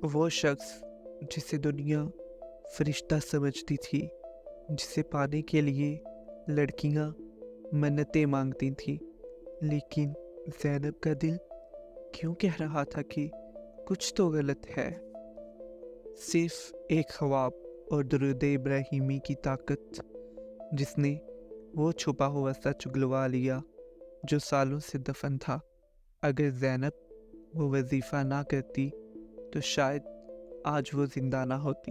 وہ شخص جسے دنیا فرشتہ سمجھتی تھی، جسے پانے کے لیے لڑکیاں منتیں مانگتی تھیں، لیکن زینب کا دل کیوں کہہ رہا تھا کہ کچھ تو غلط ہے؟ صرف ایک خواب اور درود ابراہیمی کی طاقت، جس نے وہ چھپا ہوا سچ اگلوا لیا جو سالوں سے دفن تھا۔ اگر زینب وہ وظیفہ نہ کرتی تو شاید آج وہ زندہ نہ ہوتی۔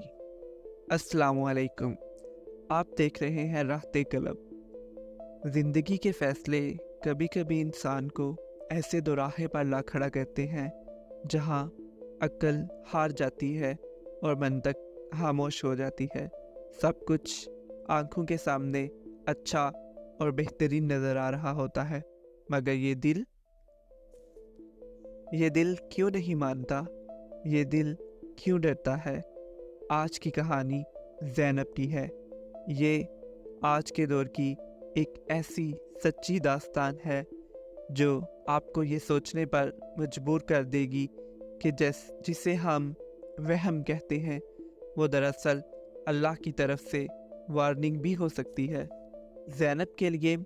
السلام علیکم، آپ دیکھ رہے ہیں راحت قلب۔ زندگی کے فیصلے کبھی کبھی انسان کو ایسے دوراہے پر لا کھڑا کرتے ہیں جہاں عقل ہار جاتی ہے اور منطق خاموش ہو جاتی ہے۔ سب کچھ آنکھوں کے سامنے اچھا اور بہترین نظر آ رہا ہوتا ہے، مگر یہ دل کیوں نہیں مانتا؟ یہ دل کیوں ڈرتا ہے؟ آج کی کہانی زینب کی ہے۔ یہ آج کے دور کی ایک ایسی سچی داستان ہے جو آپ کو یہ سوچنے پر مجبور کر دے گی کہ جسے ہم وہم کہتے ہیں، وہ دراصل اللہ کی طرف سے وارننگ بھی ہو سکتی ہے۔ زینب کے لیے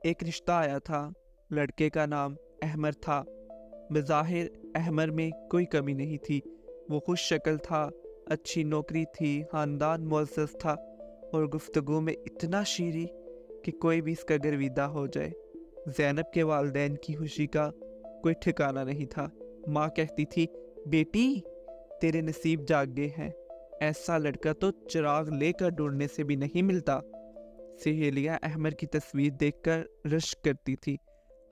ایک رشتہ آیا تھا۔ لڑکے کا نام احمر تھا۔ بظاہر احمر میں کوئی کمی نہیں تھی۔ وہ خوش شکل تھا، اچھی نوکری تھی، خاندان معزز تھا اور گفتگو میں اتنا شیریں کہ کوئی بھی اس کا گرویدہ ہو جائے۔ زینب کے والدین کی خوشی کا کوئی ٹھکانہ نہیں تھا۔ ماں کہتی تھی، بیٹی تیرے نصیب جاگ گئے ہیں، ایسا لڑکا تو چراغ لے کر ڈھونڈنے سے بھی نہیں ملتا۔ سہیلیاں احمر کی تصویر دیکھ کر رشک کرتی تھی۔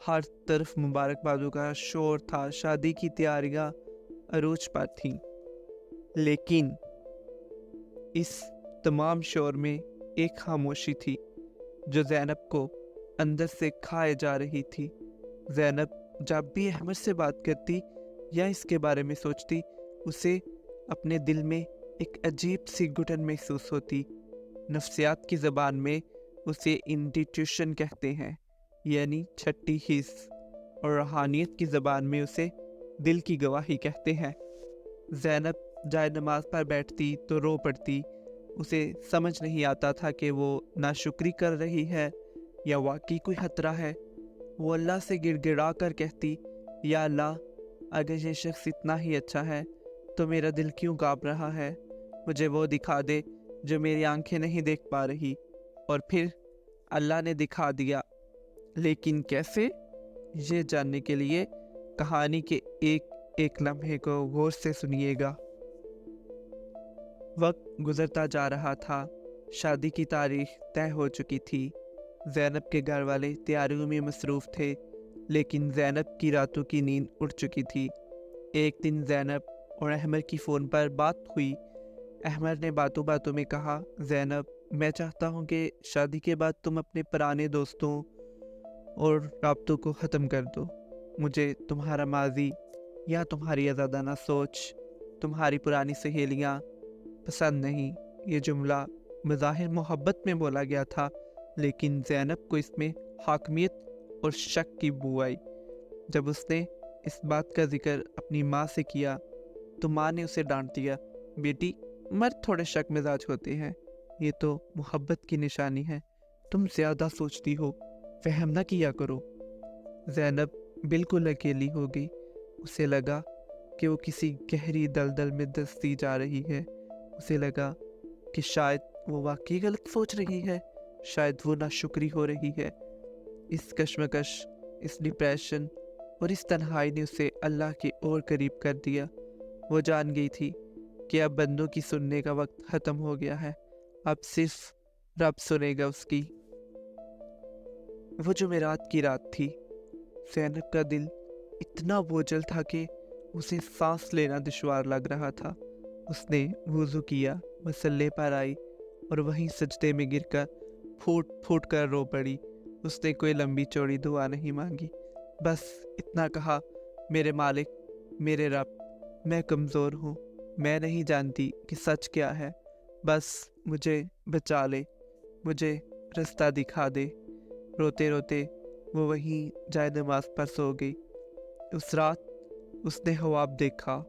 ہر طرف مبارکبادوں کا شور تھا، شادی کی تیاریاں عروج پر تھیں۔ لیکن اس تمام شور میں ایک خاموشی تھی جو زینب کو اندر سے کھائے جا رہی تھی۔ زینب جب بھی احمد سے بات کرتی یا اس کے بارے میں سوچتی، اسے اپنے دل میں ایک عجیب سی گھٹن محسوس ہوتی۔ نفسیات کی زبان میں اسے انٹیٹیوشن کہتے ہیں، یعنی چھٹی حس، اور روحانیت کی زبان میں اسے دل کی گواہی کہتے ہیں۔ زینب جائے نماز پر بیٹھتی تو رو پڑتی۔ اسے سمجھ نہیں آتا تھا کہ وہ ناشکری کر رہی ہے یا واقعی کوئی خطرہ ہے۔ وہ اللہ سے گڑ گڑا کر کہتی، یا اللہ، اگر یہ شخص اتنا ہی اچھا ہے تو میرا دل کیوں کانپ رہا ہے؟ مجھے وہ دکھا دے جو میری آنکھیں نہیں دیکھ پا رہی۔ اور پھر اللہ نے دکھا دیا، لیکن کیسے؟ یہ جاننے کے لیے کہانی کے ایک لمحے کو غور سے سنیے گا۔ وقت گزرتا جا رہا تھا۔ شادی کی تاریخ طے ہو چکی تھی۔ زینب کے گھر والے تیاریوں میں مصروف تھے، لیکن زینب کی راتوں کی نیند اڑ چکی تھی۔ ایک دن زینب اور احمر کی فون پر بات ہوئی۔ احمر نے باتوں باتوں میں کہا، زینب، میں چاہتا ہوں کہ شادی کے بعد تم اپنے پرانے دوستوں اور رابطوں کو ختم کر دو۔ مجھے تمہارا ماضی یا تمہاری آزادانہ سوچ، تمہاری پرانی سہیلیاں پسند نہیں۔ یہ جملہ بظاہر محبت میں بولا گیا تھا، لیکن زینب کو اس میں حاکمیت اور شک کی بو آئی۔ جب اس نے اس بات کا ذکر اپنی ماں سے کیا تو ماں نے اسے ڈانٹ دیا، بیٹی، مرد تھوڑے شک مزاج ہوتے ہیں، یہ تو محبت کی نشانی ہے، تم زیادہ سوچتی ہو، فہم نہ کیا کرو۔ زینب بالکل اکیلی ہو گئی۔ اسے لگا کہ وہ کسی گہری دلدل میں دھنستی جا رہی ہے۔ اسے لگا کہ شاید وہ واقعی غلط سوچ رہی ہے، شاید وہ ناشکری ہو رہی ہے۔ اس کشمکش، اس ڈپریشن اور اس تنہائی نے اسے اللہ کی اور قریب کر دیا۔ وہ جان گئی تھی کہ اب بندوں کی سننے کا وقت ختم ہو گیا ہے، اب صرف رب سنے گا اس کی۔ وہ جمعرات کی رات تھی۔ زینب کا دل اتنا بوجھل تھا کہ اسے سانس لینا دشوار لگ رہا تھا۔ اس نے وضو کیا، مصلے پر آئی اور وہیں سجدے میں گر کر پھوٹ پھوٹ کر رو پڑی۔ اس نے کوئی لمبی چوڑی دعا نہیں مانگی، بس اتنا کہا، میرے مالک، میرے رب، میں کمزور ہوں، میں نہیں جانتی کہ سچ کیا ہے، بس مجھے بچا لے، مجھے رستہ دکھا دے۔ روتے روتے وہ وہیں جائے نماز پر سو گئی۔ اس رات اس نے خواب دیکھا۔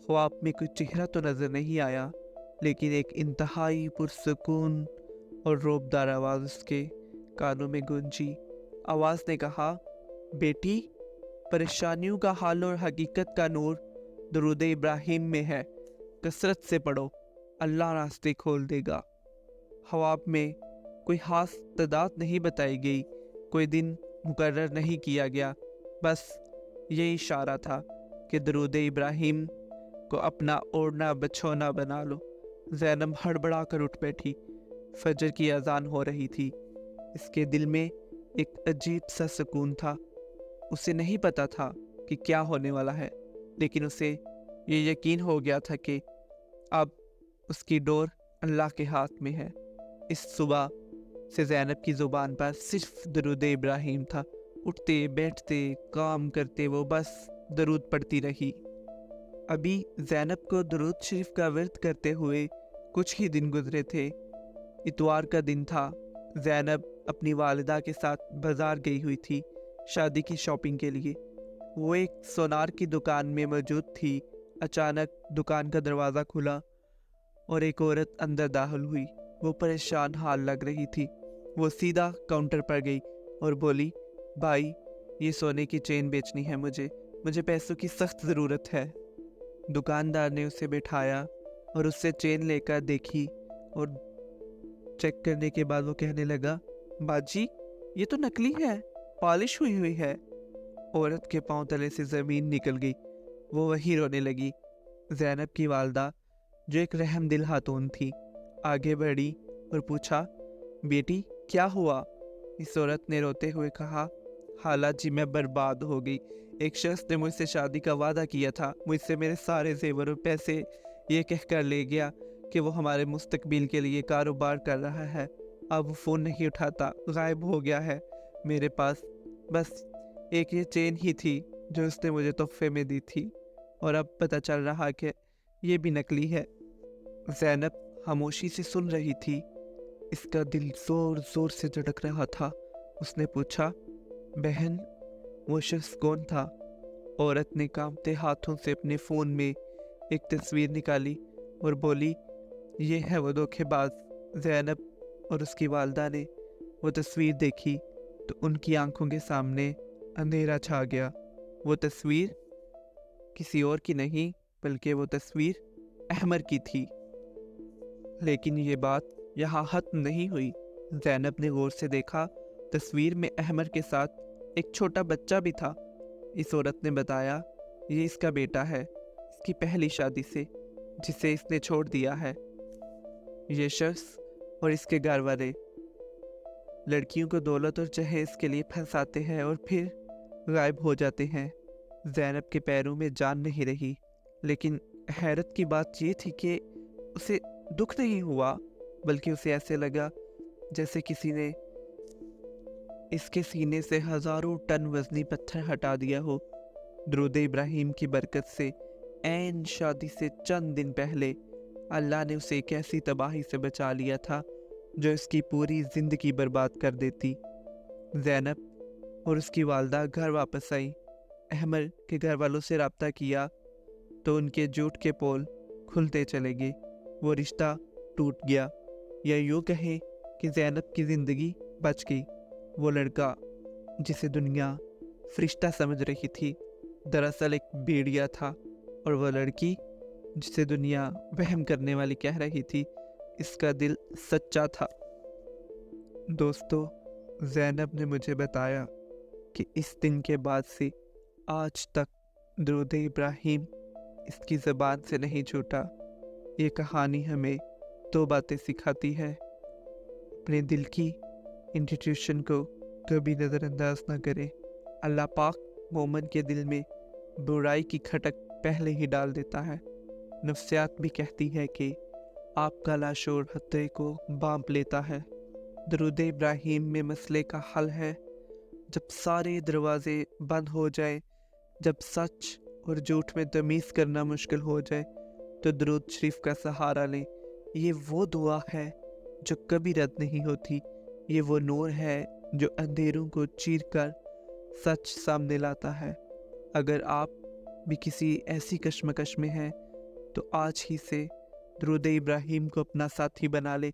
ख्वाब में कोई चेहरा तो नजर नहीं आया, लेकिन एक इंतहाई पुरसुकून और रौबदार आवाज़ उसके कानों में गूंजी। आवाज़ ने कहा, बेटी, परेशानियों का हल और हकीकत का नूर दरूद इब्राहिम में है। कसरत से पढ़ो, अल्लाह रास्ते खोल देगा। ख्वाब में कोई खास तादाद नहीं बताई गई, कोई दिन मुकर्रर नहीं किया गया, बस ये इशारा था कि दरूद इब्राहिम को अपना ओढ़ना बछौना बना लो। ज़ैनब हड़बड़ा कर उठ बैठी। फजर की अजान हो रही थी। इसके दिल में एक अजीब सा सुकून था। उसे नहीं पता था कि क्या होने वाला है, लेकिन उसे ये यकीन हो गया था कि अब उसकी डोर अल्लाह के हाथ में है। इस सुबह से ज़ैनब की ज़ुबान पर सिर्फ दरूद इब्राहिम था। उठते बैठते काम करते वो बस दरूद पढ़ती रही। अभी ज़ैनब को दरूद शरीफ का विर्द करते हुए कुछ ही दिन गुजरे थे। इतवार का दिन था। ज़ैनब अपनी वालिदा के साथ बाज़ार गई हुई थी शादी की शॉपिंग के लिए। वो एक सोनार की दुकान में मौजूद थी। अचानक दुकान का दरवाज़ा खुला और एक औरत अंदर दाखिल हुई। वो परेशान हाल लग रही थी। वो सीधा काउंटर पर गई और बोली, भाई, ये सोने की चेन बेचनी है मुझे पैसों की सख्त ज़रूरत है। दुकानदार ने उसे बिठाया और उससे चेन लेकर देखी और चेक करने के बाद वो कहने लगा, बाजी, ये तो नकली है, पॉलिश हुई हुई है। औरत के पांव तले से ज़मीन निकल गई। वो वहीं रोने लगी। ज़ैनब की वालदा, जो एक रहमदिल खातून थी, आगे बढ़ी और पूछा, बेटी, क्या हुआ? इस औरत ने रोते हुए कहा, खाला जी, मैं बर्बाद हो गई। एक शख्स ने मुझसे शादी का वादा किया था, मुझसे मेरे सारे जेवर और पैसे ये कहकर ले गया कि वो हमारे मुस्तकबिल के लिए कारोबार कर रहा है। अब वो फ़ोन नहीं उठाता, गायब हो गया है। मेरे पास बस एक ये चेन ही थी जो उसने मुझे तोहफे में दी थी, और अब पता चल रहा कि ये भी नकली है। ज़ैनब खामोशी से सुन रही थी। इसका दिल ज़ोर ज़ोर से धड़क रहा था। उसने पूछा, बहन, वो शख्स कौन था? औरत ने कांपते हाथों से अपने फ़ोन में एक तस्वीर निकाली और बोली, ये है वो धोखेबाज। ज़ैनब और उसकी वालदा ने वो तस्वीर देखी तो उनकी आंखों के सामने अंधेरा छा गया। वो तस्वीर किसी और की नहीं, बल्कि वो तस्वीर अहमर की थी। लेकिन ये बात यहाँ ख़त्म नहीं हुई। ज़ैनब ने गौर से देखा, तस्वीर में अहमर के साथ एक छोटा बच्चा भी था। इस औरत ने बताया, ये इसका बेटा है, इसकी पहली शादी से, जिसे इसने छोड़ दिया है। ये शख्स और इसके घर वाले लड़कियों को दौलत और जहेज के लिए फंसाते हैं और फिर गायब हो जाते हैं। ज़ैनब के पैरों में जान नहीं रही, लेकिन हैरत की बात ये थी कि उसे दुख नहीं हुआ, बल्कि उसे ऐसे लगा जैसे किसी ने इसके सीने से हज़ारों टन वज़नी पत्थर हटा दिया हो। दरूद इब्राहिम की बरकत से ऐन शादी से चंद दिन पहले अल्लाह ने उसे एक ऐसी तबाही से बचा लिया था जो इसकी पूरी ज़िंदगी बर्बाद कर देती। ज़ैनब और उसकी वालदा घर वापस आई। अहमर के घर वालों से रब्ता किया तो उनके झूठ के पोल खुलते चले गए। वो रिश्ता टूट गया, या यूँ कहें कि ज़ैनब की ज़िंदगी बच गई। वो लड़का जिसे दुनिया फरिश्ता समझ रही थी, दरअसल एक भेड़िया था, और वो लड़की जिसे दुनिया वहम करने वाली कह रही थी, इसका दिल सच्चा था। दोस्तों, ज़ैनब ने मुझे बताया कि इस दिन के बाद से आज तक दरूद इब्राहिम इसकी ज़बान से नहीं छूटा। ये कहानी हमें दो बातें सिखाती है। अपने दिल की इंस्टीट्यूशन को कभी नज़रअंदाज ना करें। अल्लाह पाक मोमन के दिल में बुराई की खटक पहले ही डाल देता है। नफ्सियात भी कहती है कि आपका लाशोर खतरे को बांप लेता है। दरूद इब्राहिम में मसले का हल है। जब सारे दरवाजे बंद हो जाए, जब सच और झूठ में तमीज़ करना मुश्किल हो जाए, तो दरूद शरीफ का सहारा लें। ये वो दुआ है जो कभी रद्द नहीं होती। ये वो नूर है जो अंधेरों को चीर कर सच सामने लाता है। अगर आप भी किसी ऐसी कश्मकश में हैं तो आज ही से दुरूद इब्राहिम को अपना साथी बना ले।